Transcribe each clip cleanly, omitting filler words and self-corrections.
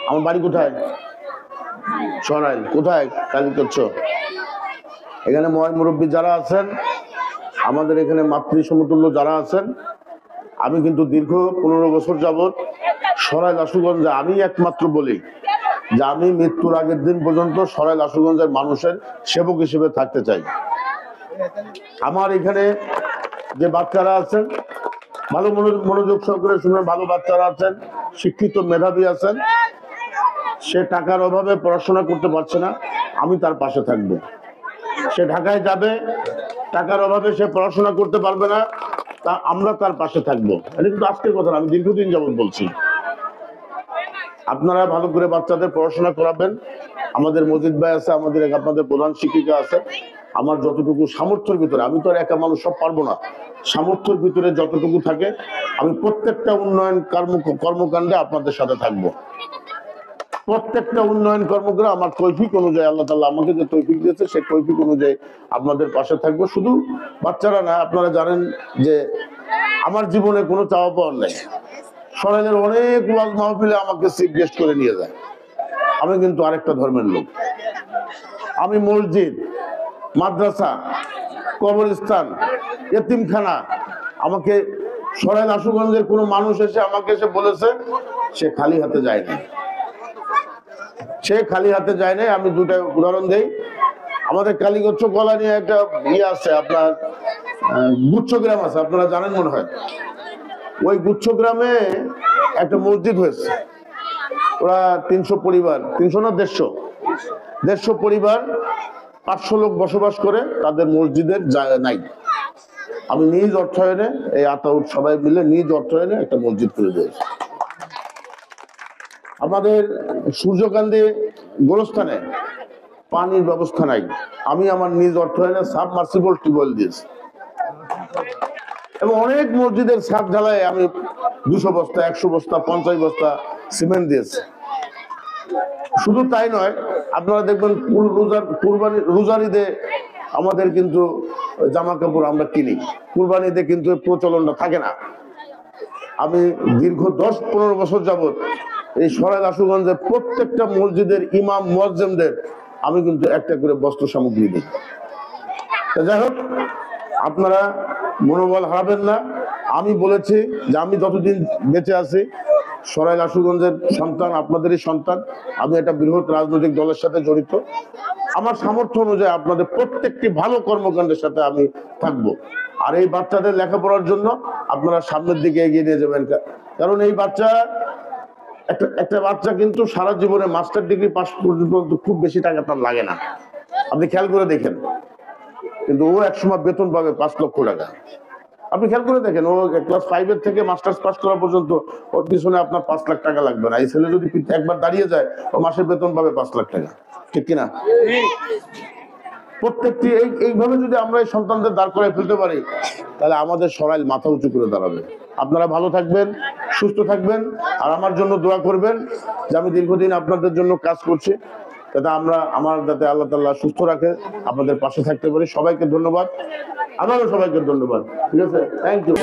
আমার বাড়ি কোথায়? সরাইল। কোথায় কাজ করছো? এখানে ময় মুরব্বী যারা আছেন, আমাদের এখানে মাতৃ সমতুল্য যারা আছেন, আমি কিন্তু দীর্ঘ 15 বছর যাবৎ সরাইল আশুগঞ্জে আমি একমাত্র বলি যে আমি মৃত্যুর আগের দিন পর্যন্ত সরাইল আশুগঞ্জের মানুষের সেবক হিসেবে থাকতে চাই। আমার এখানে যে বাচ্চারা আছেন, ভালো মনোযোগ সহকারে শুনে, ভালো বাচ্চারা আছেন, শিক্ষিত মেধাবী আছেন, সে টাকার অভাবে পড়াশোনা করতে পারছে না, আমি তার পাশে থাকবো। সে ঢাকায় যাবে, টাকার অভাবে সে পড়াশোনা করতে পারবে না, তা আমরা তার পাশে থাকবো। এটা কিন্তু আজকের কথা না, আমি দীর্ঘদিন যাবত বলছি। আপনারা ভালো করে বাচ্চাদের পড়াশোনা করাবেন। আমাদের মজিদ ভাই আছে, আমাদের আপনাদের প্রধান শিক্ষিকা আছে। আমার যতটুকু সামর্থ্যের ভিতরে, আমি তো আর একা মানুষ সব পারবো না, সামর্থ্যের ভিতরে যতটুকু থাকে আমি প্রত্যেকটা উন্নয়ন কর্মকাণ্ডে আপনাদের সাথে থাকবো। প্রত্যেকটা উন্নয়ন কর্মকাণ্ড আমার তৌফিক অনুযায়ী, আল্লাহ তাআলা আমাকে যে তৌফিক দিয়েছে সেই তৌফিক অনুযায়ী আপনাদের পাশে থাকবো। শুধু বাচ্চারা না, আপনারা জানেন যে আমার জীবনে কোনো চাওয়া পাওয়ার নেই। সরাইলের অনেক ওয়াজ মাহফিলে আমাকে চিফ গেস্ট করে নিয়ে যায়। আমি কিন্তু আরেকটা ধর্মের লোক। আমি মসজিদ, মাদ্রাসা, কবরস্থান, এতিমখানা, আমাকে সরাইল আশুগঞ্জের কোনো মানুষ এসে আমাকে এসে বলেছে সে খালি হাতে যায় না, সে খালি হাতে যায় নাই। আমি দুটা উদাহরণ দেই। আমাদের কালীগঞ্জ গলা নিয়ে একটা ইয়ে আছে, আপনার গুচ্ছগ্রাম আছে, আপনারা জানেন মনে হয়। ওই গুচ্ছগ্রামে একটা মসজিদ হয়েছে। ওরা 300 পরিবার, 300 না 150 পরিবার, 500 লোক বসবাস করে, তাদের মসজিদের জায়গা নাই। আমি নিজ অর্থায়নে, এই আতাউট সবাই মিলে নিজ অর্থায়নে একটা মসজিদ করে দিয়েছি। আমাদের সূর্যকান্দি গোরস্থানে পানির ব্যবস্থা নাই, আমি আমার নিজ অর্থায়নে সাবমার্সিবল টিউবওয়েল দিয়েছি। এবং অনেক মসজিদের ছাদ ঢালায় আমি 200 বস্তা, 100 বস্তা, 50 বস্তা সিমেন্ট দিয়েছি। শুধু তাই নয়, আপনারা দেখবেন রোজার ঈদে আমাদের কিন্তু জামা কাপড় আমরা কিনি, কুরবানি ঈদে কিন্তু প্রচলনটা থাকে না। আমি দীর্ঘ 10-15 বছর যাবত এই সরাইল আশুগঞ্জে প্রত্যেকটা মসজিদের ইমাম মুয়াজ্জিমদের আমি কিন্তু একটা করে বস্ত্র সামগ্রী দিই। যাই হোক, আপনারা মনোবল হারাবেন না। আমি বলেছি যে আমি যতদিন বেঁচে আছি, সরাইল আশুগঞ্জের সন্তান, আপনাদেরই সন্তান, আমি একটা বৃহৎ রাজনৈতিক দলের সাথে জড়িত। আমার সামর্থ্য অনুযায়ী আপনাদের প্রত্যেকটি ভালো কর্মকাণ্ডের সাথে আমি থাকবো। আর এই বাচ্চাদের লেখাপড়ার জন্য আপনারা সামনের দিকে এগিয়ে নিয়ে যাবেন। কারণ এই একটা বাচ্চা কিন্তু সারা জীবনে মাস্টার ডিগ্রি পাস পর্যন্ত খুব বেশি টাকা তার লাগে না, আপনি খেয়াল করে দেখেন। কিন্তু ও একসময় বেতন পাবে 5 লক্ষ টাকা। আপনি খেয়াল করে দেখেন, ও ক্লাস 5 থেকে মাস্টার্স পাস করা পর্যন্ত ওর পিছনে আপনার 5 লাখ টাকা লাগবে না। এই ছেলে যদি একবার দাঁড়িয়ে যায়, ও মাসের বেতন পাবে 5 লাখ টাকা, ঠিক কিনা? প্রত্যেকটি এইভাবে যদি আমরা এই সন্তানদের দাঁড় করে ফেলতে পারি, তাহলে আমাদের সরাইল মাথা উঁচু করে দাঁড়াবে। আপনারা ভালো থাকবেন, সুস্থ থাকবেন, আর আমার জন্য দোয়া করবেন যে আমি দীর্ঘদিন আপনাদের জন্য কাজ করছি, যাতে যাতে আল্লাহ তাআলা সুস্থ রাখে, আপনাদের পাশে থাকতে পারি। সবাইকে ধন্যবাদ, আমারও সবাইকে ধন্যবাদ। ঠিক আছে, থ্যাংক ইউ।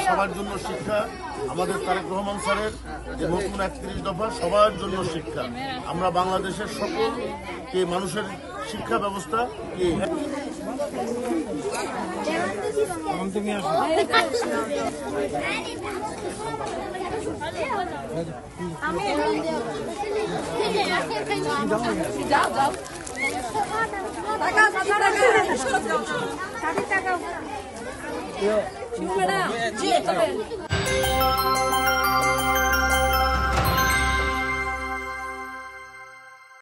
সবার জন্য শিক্ষা, আমাদের তারেক রহমান স্যারের যে নতুন 31 দফা সবার জন্য শিক্ষা। আমরা বাংলাদেশের সকল মানুষের শিক্ষা ব্যবস্থা টাকা